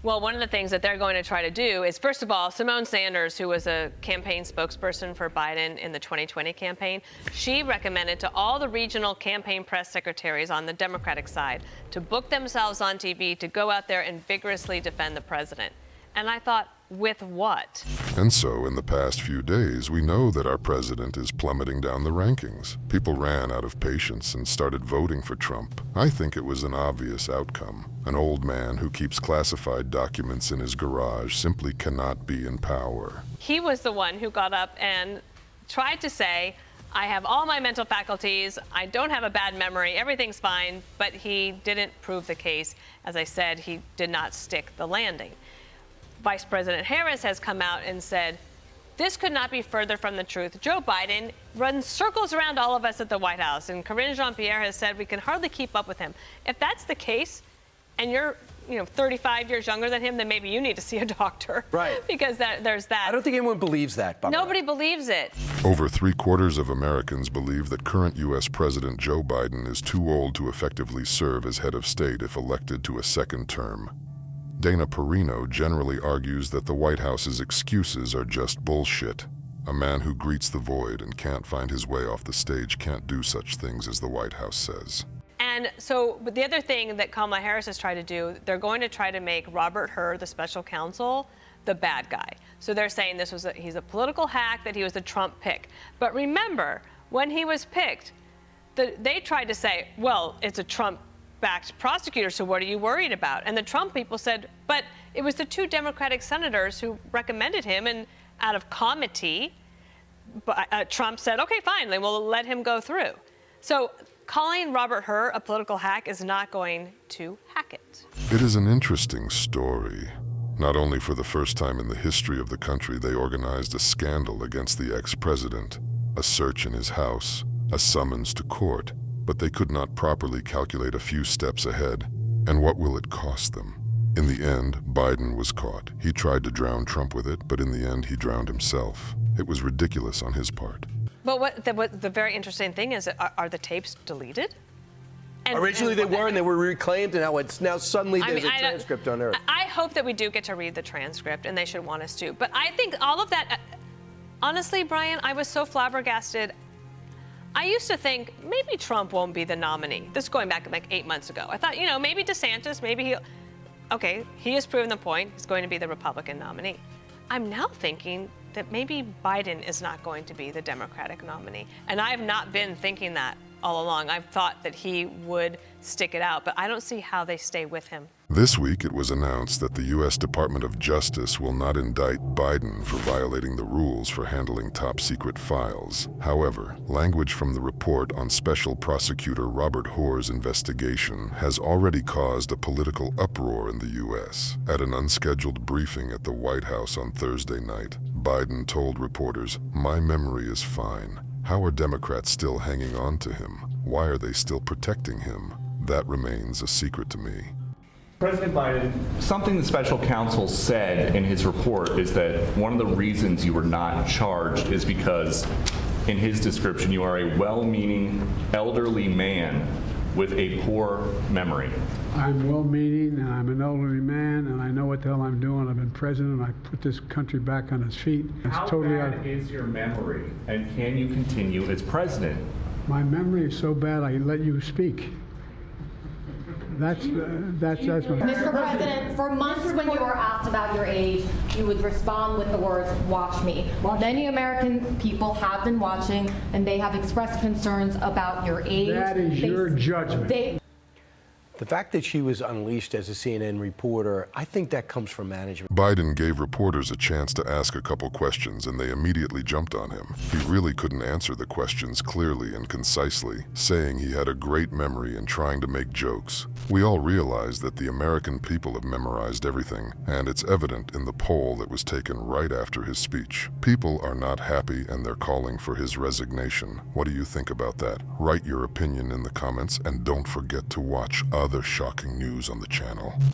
Well, one of the things that they're going to try to do is, first of all, Simone Sanders, who was a campaign spokesperson for Biden in the 2020 campaign, she recommended to all the regional campaign press secretaries on the Democratic side to book themselves on TV to go out there and vigorously defend the president. And I thought, with what? And so, in the past few days, we know that our president is plummeting down the rankings. People ran out of patience and started voting for Trump. I think it was an obvious outcome. An old man who keeps classified documents in his garage simply cannot be in power. He was the one who got up and tried to say, I have all my mental faculties, I don't have a bad memory, everything's fine, but he didn't prove the case. As I said, he did not stick the landing. Vice President Harris has come out and said, this could not be further from the truth. Joe Biden runs circles around all of us at the White House, and Karine Jean-Pierre has said we can hardly keep up with him. If that's the case, and you're 35 years younger than him, then maybe you need to see a doctor. Right. Because there's that. I don't think anyone believes that, by the way. Nobody believes it. Over 3/4 of Americans believe that current U.S. President Joe Biden is too old to effectively serve as head of state if elected to a second term. Dana Perino generally argues that the White House's excuses are just bullshit. A man who greets the void and can't find his way off the stage can't do such things as the White House says. And so, but the other thing that Kamala Harris has tried to do, they're going to try to make Robert Hur, the special counsel, the bad guy. So they're saying he's a political hack, that he was a Trump pick. But remember, when he was picked, they tried to say, well, it's a Trump-backed prosecutor, so what are you worried about? And the Trump people said, but it was the two Democratic senators who recommended him, and out of comity, Trump said, okay, fine, then we'll let him go through. So calling Robert Hur a political hack is not going to hack it. It is an interesting story. Not only for the first time in the history of the country, they organized a scandal against the ex-president, a search in his house, a summons to court, but they could not properly calculate a few steps ahead. And what will it cost them? In the end, Biden was caught. He tried to drown Trump with it, but in the end, he drowned himself. It was ridiculous on his part. But what the very interesting thing is, are the tapes deleted? Originally they were, and they were reclaimed, and now suddenly there's a transcript on Earth. I hope that we do get to read the transcript, and they should want us to. But I think all of that, honestly, Brian, I was so flabbergasted. I used to think maybe Trump won't be the nominee. This is going back like 8 months ago. I thought, maybe DeSantis, maybe he'll. Okay, he has proven the point. He's going to be the Republican nominee. I'm now thinking that maybe Biden is not going to be the Democratic nominee. And I have not been thinking that all along. I've thought that he would stick it out, but I don't see how they stay with him. This week, it was announced that the U.S. Department of Justice will not indict Biden for violating the rules for handling top-secret files. However, language from the report on Special Prosecutor Robert Hur's investigation has already caused a political uproar in the U.S. At an unscheduled briefing at the White House on Thursday night, Biden told reporters, "My memory is fine. How are Democrats still hanging on to him? Why are they still protecting him? That remains a secret to me." President Biden, something the special counsel said in his report is that one of the reasons you were not charged is because, in his description, you are a well-meaning elderly man with a poor memory. I'm well-meaning, and I'm an elderly man, and I know what the hell I'm doing. I've been president, and I put this country back on its feet. How bad is your memory, and can you continue as president? My memory is so bad, I let you speak. That's Mr. President, for months when you were asked about your age, you would respond with the words, "Watch me." Many American people have been watching, and they have expressed concerns about your age. That is your judgment. The fact that she was unleashed as a CNN reporter, I think that comes from management. Biden gave reporters a chance to ask a couple questions, and they immediately jumped on him. He really couldn't answer the questions clearly and concisely, saying he had a great memory and trying to make jokes. We all realize that the American people have memorized everything, and it's evident in the poll that was taken right after his speech. People are not happy, and they're calling for his resignation. What do you think about that? Write your opinion in the comments, and don't forget to watch other shocking news on the channel.